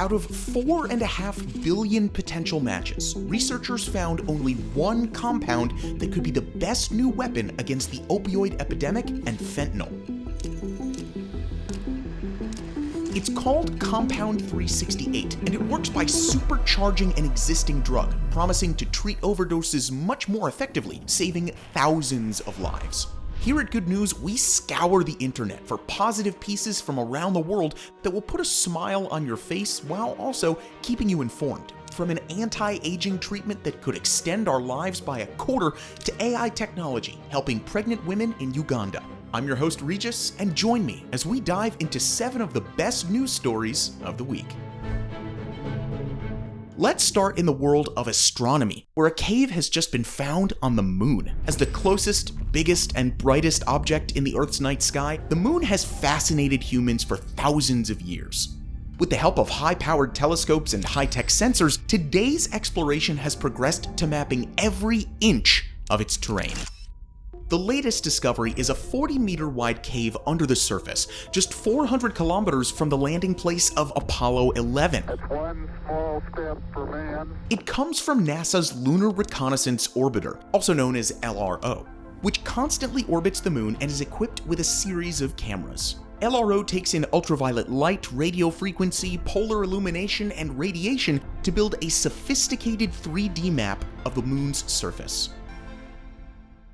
Out of 4.5 billion potential matches, researchers found only one compound that could be the best new weapon against the opioid epidemic and fentanyl. It's called Compound 368, and it works by supercharging an existing drug, promising to treat overdoses much more effectively, saving thousands of lives. Here at Good News, we scour the internet for positive pieces from around the world that will put a smile on your face while also keeping you informed. From an anti-aging treatment that could extend our lives by a quarter to AI technology helping pregnant women in Uganda. I'm your host Regis, and join me as we dive into 7 of the best news stories of the week. Let's start in the world of astronomy, where a cave has just been found on the moon. As the closest, biggest, and brightest object in the Earth's night sky, the moon has fascinated humans for thousands of years. With the help of high-powered telescopes and high-tech sensors, today's exploration has progressed to mapping every inch of its terrain. The latest discovery is a 40-meter wide cave under the surface, just 400 kilometers from the landing place of Apollo 11. That's one small step for man. It comes from NASA's Lunar Reconnaissance Orbiter, also known as LRO, which constantly orbits the moon and is equipped with a series of cameras. LRO takes in ultraviolet light, radio frequency, polar illumination, and radiation to build a sophisticated 3D map of the moon's surface.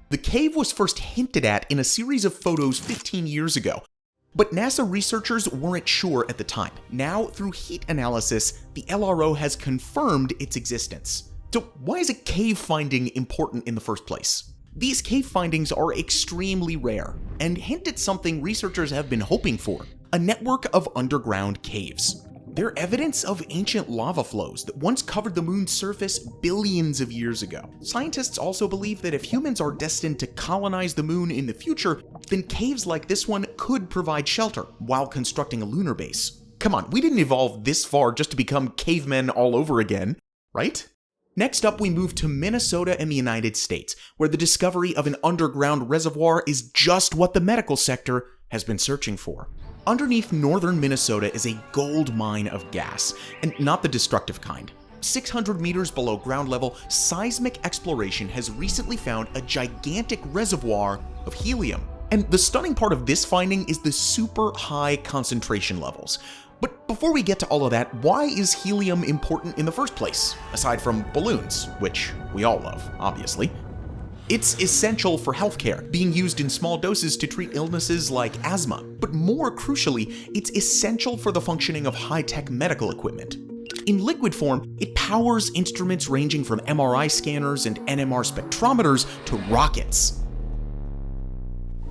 The cave was first hinted at in a series of photos 15 years ago, but NASA researchers weren't sure at the time. Now, through heat analysis, the LRO has confirmed its existence. So why is a cave finding important in the first place? These cave findings are extremely rare and hint at something researchers have been hoping for: a network of underground caves. They're evidence of ancient lava flows that once covered the moon's surface billions of years ago. Scientists also believe that if humans are destined to colonize the moon in the future, then caves like this one could provide shelter while constructing a lunar base. Come on, we didn't evolve this far just to become cavemen all over again, right? Next up, we move to Minnesota in the United States, where the discovery of an underground reservoir is just what the medical sector has been searching for. Underneath northern Minnesota is a gold mine of gas, and not the destructive kind. 600 meters below ground level, seismic exploration has recently found a gigantic reservoir of helium. And the stunning part of this finding is the super high concentration levels. But before we get to all of that, why is helium important in the first place, aside from balloons, which we all love, obviously? It's essential for healthcare, being used in small doses to treat illnesses like asthma. But more crucially, it's essential for the functioning of high-tech medical equipment. In liquid form, it powers instruments ranging from MRI scanners and NMR spectrometers to rockets.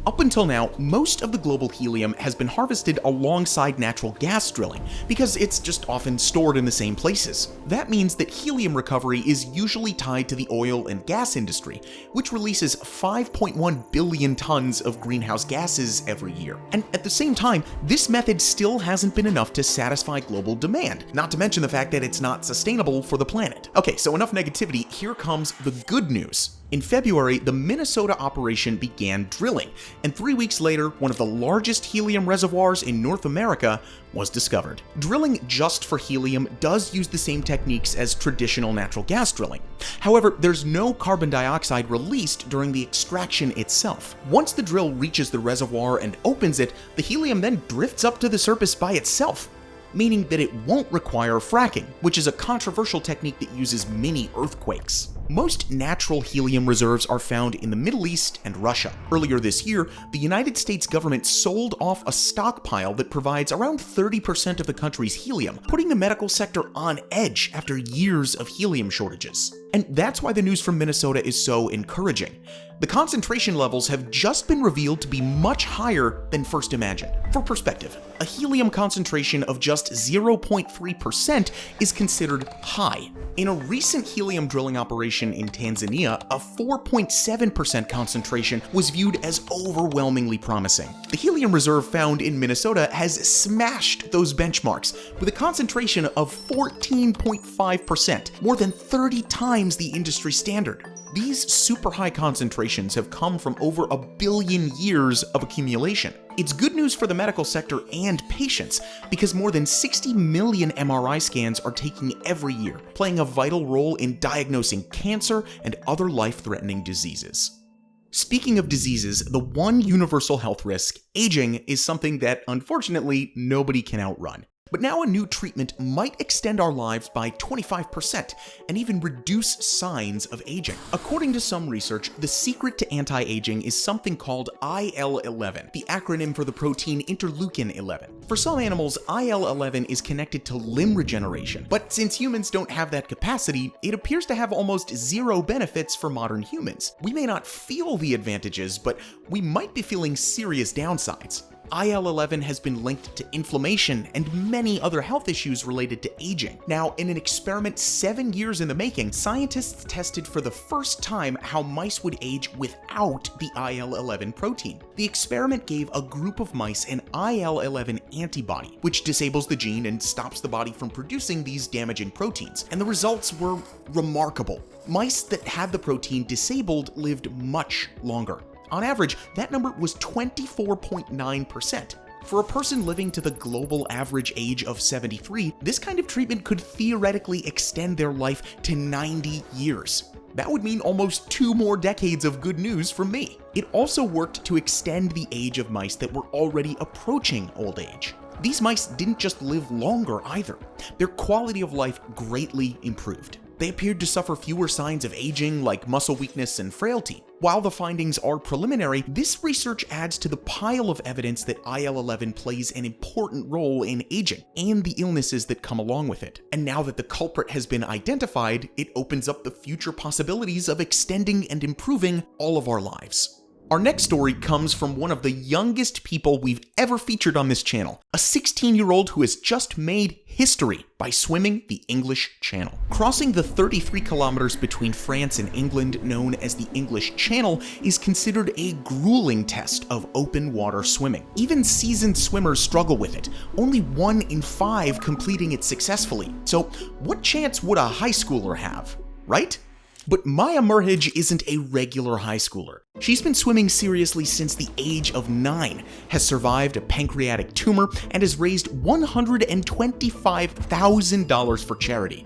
Up until now, most of the global helium has been harvested alongside natural gas drilling, because it's just often stored in the same places. That means that helium recovery is usually tied to the oil and gas industry, which releases 5.1 billion tons of greenhouse gases every year. And at the same time, this method still hasn't been enough to satisfy global demand, not to mention the fact that it's not sustainable for the planet. Okay, so enough negativity, here comes the good news. In February, the Minnesota operation began drilling, and 3 weeks later, one of the largest helium reservoirs in North America was discovered. Drilling just for helium does use the same techniques as traditional natural gas drilling. However, there's no carbon dioxide released during the extraction itself. Once the drill reaches the reservoir and opens it, the helium then drifts up to the surface by itself, meaning that it won't require fracking, which is a controversial technique that uses mini earthquakes. Most natural helium reserves are found in the Middle East and Russia. Earlier this year, the United States government sold off a stockpile that provides around 30% of the country's helium, putting the medical sector on edge after years of helium shortages. And that's why the news from Minnesota is so encouraging. The concentration levels have just been revealed to be much higher than first imagined. For perspective, a helium concentration of just 0.3% is considered high. In a recent helium drilling operation in Tanzania, a 4.7% concentration was viewed as overwhelmingly promising. The helium reserve found in Minnesota has smashed those benchmarks with a concentration of 14.5%, more than 30 times the industry standard. These super high concentrations have come from over 1 billion years of accumulation. It's good news for the medical sector and patients, because more than 60 million MRI scans are taken every year, playing a vital role in diagnosing cancer and other life-threatening diseases. Speaking of diseases, the one universal health risk, aging, is something that unfortunately nobody can outrun. But now a new treatment might extend our lives by 25% and even reduce signs of aging. According to some research, the secret to anti-aging is something called IL-11, the acronym for the protein interleukin-11. For some animals, IL-11 is connected to limb regeneration, but since humans don't have that capacity, it appears to have almost zero benefits for modern humans. We may not feel the advantages, but we might be feeling serious downsides. IL-11 has been linked to inflammation and many other health issues related to aging. Now, in an experiment 7 years in the making, scientists tested for the first time how mice would age without the IL-11 protein. The experiment gave a group of mice an IL-11 antibody, which disables the gene and stops the body from producing these damaging proteins, and the results were remarkable. Mice that had the protein disabled lived much longer. On average, that number was 24.9%. For a person living to the global average age of 73, this kind of treatment could theoretically extend their life to 90 years. That would mean almost 2 more decades of good news for me. It also worked to extend the age of mice that were already approaching old age. These mice didn't just live longer either. Their quality of life greatly improved. They appeared to suffer fewer signs of aging, like muscle weakness and frailty. While the findings are preliminary, this research adds to the pile of evidence that IL-11 plays an important role in aging and the illnesses that come along with it. And now that the culprit has been identified, it opens up the future possibilities of extending and improving all of our lives. Our next story comes from one of the youngest people we've ever featured on this channel, a 16-year-old who has just made history by swimming the English Channel. Crossing the 33 kilometers between France and England, known as the English Channel, is considered a grueling test of open water swimming. Even seasoned swimmers struggle with it, only 1 in 5 completing it successfully. So what chance would a high schooler have, right? But Maya Murhage isn't a regular high schooler. She's been swimming seriously since the age of 9, has survived a pancreatic tumor, and has raised $125,000 for charity.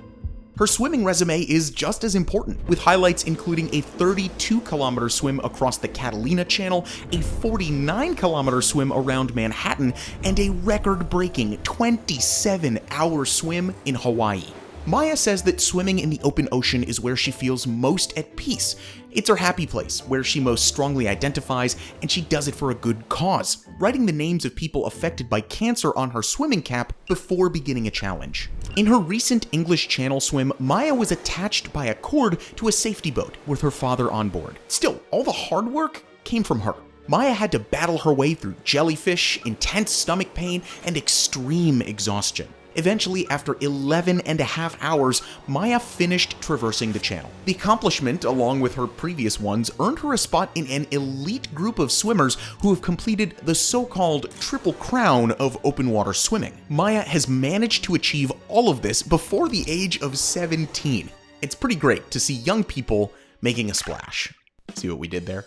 Her swimming resume is just as important, with highlights including a 32-kilometer swim across the Catalina Channel, a 49-kilometer swim around Manhattan, and a record-breaking 27-hour swim in Hawaii. Maya says that swimming in the open ocean is where she feels most at peace. It's her happy place, where she most strongly identifies, and she does it for a good cause, writing the names of people affected by cancer on her swimming cap before beginning a challenge. In her recent English Channel swim, Maya was attached by a cord to a safety boat with her father on board. Still, all the hard work came from her. Maya had to battle her way through jellyfish, intense stomach pain, and extreme exhaustion. Eventually, after 11.5 hours, Maya finished traversing the channel. The accomplishment, along with her previous ones, earned her a spot in an elite group of swimmers who have completed the so-called Triple Crown of open water swimming. Maya has managed to achieve all of this before the age of 17. It's pretty great to see young people making a splash. See what we did there?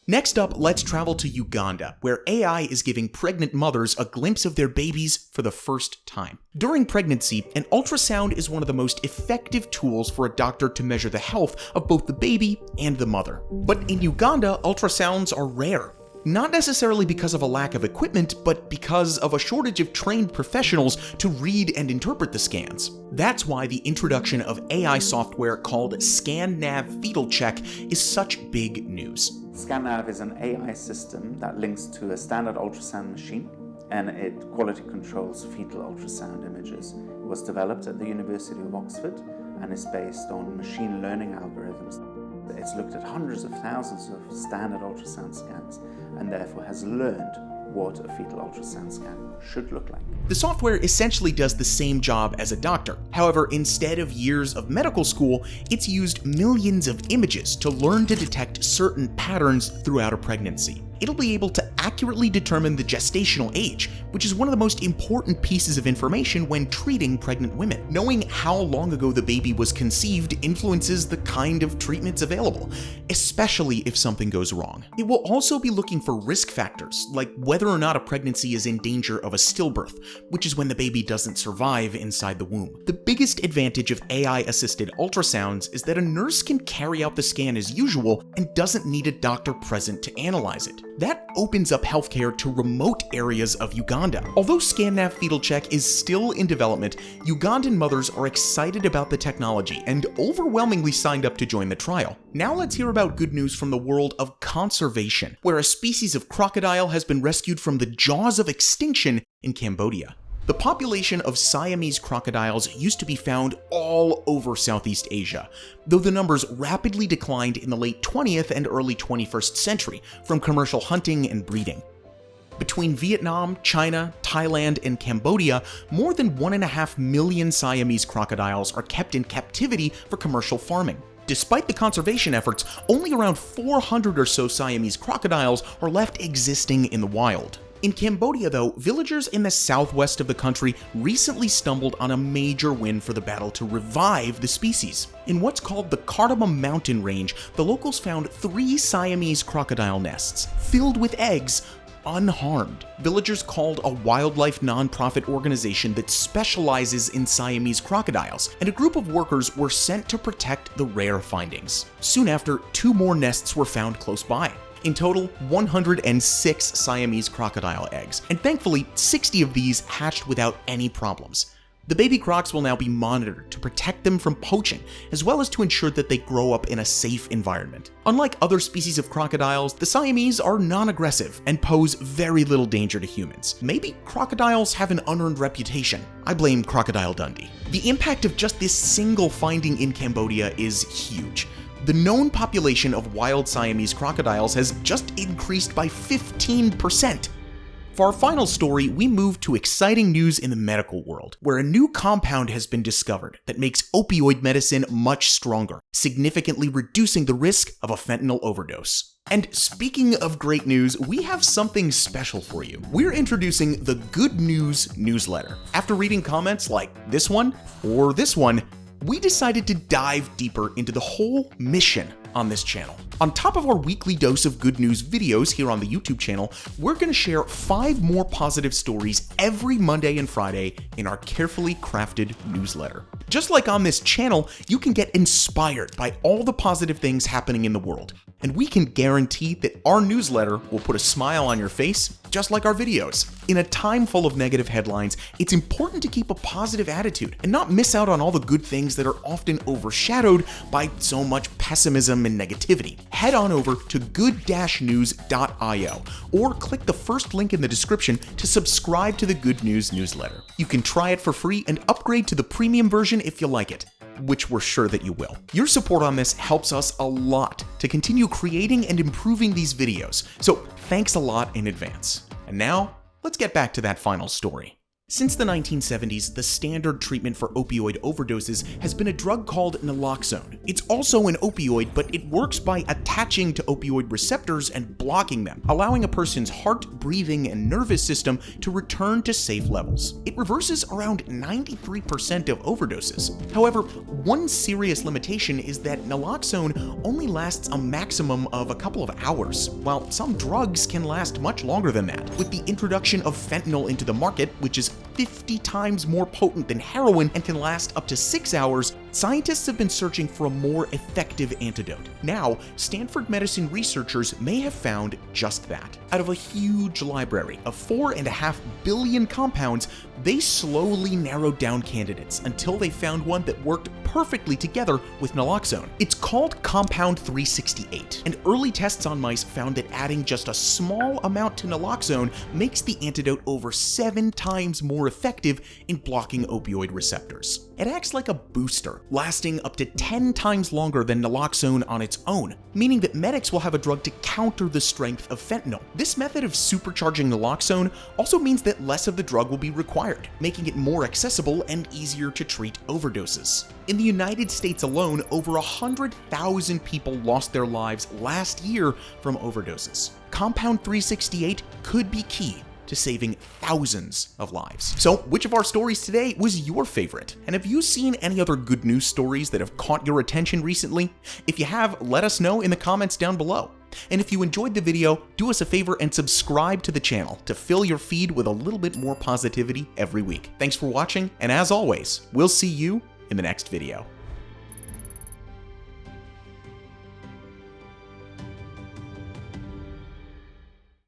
Next up, let's travel to Uganda, where AI is giving pregnant mothers a glimpse of their babies for the first time. During pregnancy, an ultrasound is one of the most effective tools for a doctor to measure the health of both the baby and the mother. But in Uganda, ultrasounds are rare. Not necessarily because of a lack of equipment, but because of a shortage of trained professionals to read and interpret the scans. That's why the introduction of AI software called ScanNav Fetal Check is such big news. ScanNav is an AI system that links to a standard ultrasound machine, and it quality controls fetal ultrasound images. It was developed at the University of Oxford and is based on machine learning algorithms. It's looked at hundreds of thousands of standard ultrasound scans and therefore has learned what a fetal ultrasound scan should look like. The software essentially does the same job as a doctor. However, instead of years of medical school, it's used millions of images to learn to detect certain patterns throughout a pregnancy. it'll be able to accurately determine the gestational age, which is one of the most important pieces of information when treating pregnant women. Knowing how long ago the baby was conceived influences the kind of treatments available, especially if something goes wrong. It will also be looking for risk factors, like whether or not a pregnancy is in danger of a stillbirth, which is when the baby doesn't survive inside the womb. The biggest advantage of AI-assisted ultrasounds is that a nurse can carry out the scan as usual and doesn't need a doctor present to analyze it. That opens up healthcare to remote areas of Uganda. Although ScanNav Fetal Check is still in development, Ugandan mothers are excited about the technology and overwhelmingly signed up to join the trial. Now let's hear about good news from the world of conservation, where a species of crocodile has been rescued from the jaws of extinction in Cambodia. The population of Siamese crocodiles used to be found all over Southeast Asia, though the numbers rapidly declined in the late 20th and early 21st century from commercial hunting and breeding. Between Vietnam, China, Thailand, and Cambodia, more than 1.5 million Siamese crocodiles are kept in captivity for commercial farming. Despite the conservation efforts, only around 400 or so Siamese crocodiles are left existing in the wild. In Cambodia, though, villagers in the southwest of the country recently stumbled on a major win for the battle to revive the species. In what's called the Cardamom Mountain Range, the locals found 3 Siamese crocodile nests filled with eggs, unharmed. Villagers called a wildlife nonprofit organization that specializes in Siamese crocodiles, and a group of workers were sent to protect the rare findings. Soon after, 2 more nests were found close by. In total, 106 Siamese crocodile eggs, and thankfully 60 of these hatched without any problems. The baby crocs will now be monitored to protect them from poaching, as well as to ensure that they grow up in a safe environment. Unlike other species of crocodiles, the Siamese are non-aggressive and pose very little danger to humans. Maybe crocodiles have an unearned reputation. I blame Crocodile Dundee. The impact of just this single finding in Cambodia is huge. The known population of wild Siamese crocodiles has just increased by 15%. For our final story, we move to exciting news in the medical world, where a new compound has been discovered that makes opioid medicine much stronger, significantly reducing the risk of a fentanyl overdose. And speaking of great news, we have something special for you. We're introducing the Good News newsletter. After reading comments like this one or this one, we decided to dive deeper into the whole mission on this channel. On top of our weekly dose of good news videos here on the YouTube channel, we're going to share 5 more positive stories every Monday and Friday in our carefully crafted newsletter. Just like on this channel, you can get inspired by all the positive things happening in the world, and we can guarantee that our newsletter will put a smile on your face, just like our videos. In a time full of negative headlines, it's important to keep a positive attitude and not miss out on all the good things that are often overshadowed by so much pessimism and negativity. Head on over to good-news.io or click the first link in the description to subscribe to the Good News newsletter. You can try it for free and upgrade to the premium version if you like it, which we're sure that you will. Your support on this helps us a lot to continue creating and improving these videos, so thanks a lot in advance. And now, let's get back to that final story. Since the 1970s, the standard treatment for opioid overdoses has been a drug called naloxone. It's also an opioid, but it works by attaching to opioid receptors and blocking them, allowing a person's heart, breathing, and nervous system to return to safe levels. It reverses around 93% of overdoses. However, one serious limitation is that naloxone only lasts a maximum of a couple of hours, while some drugs can last much longer than that. With the introduction of fentanyl into the market, which is 50 times more potent than heroin and can last up to 6 hours, scientists have been searching for a more effective antidote. Now, Stanford medicine researchers may have found just that. Out of a huge library of 4.5 billion compounds, they slowly narrowed down candidates until they found one that worked perfectly together with naloxone. It's called Compound 368, and early tests on mice found that adding just a small amount to naloxone makes the antidote over 7 times more effective in blocking opioid receptors. It acts like a booster, lasting up to 10 times longer than naloxone on its own, meaning that medics will have a drug to counter the strength of fentanyl. This method of supercharging naloxone also means that less of the drug will be required, making it more accessible and easier to treat overdoses. In the United States alone, over 100,000 people lost their lives last year from overdoses. Compound 368 could be key to saving thousands of lives. So, which of our stories today was your favorite? And have you seen any other good news stories that have caught your attention recently? If you have, let us know in the comments down below. And if you enjoyed the video, do us a favor and subscribe to the channel to fill your feed with a little bit more positivity every week. Thanks for watching, and as always, we'll see you in the next video.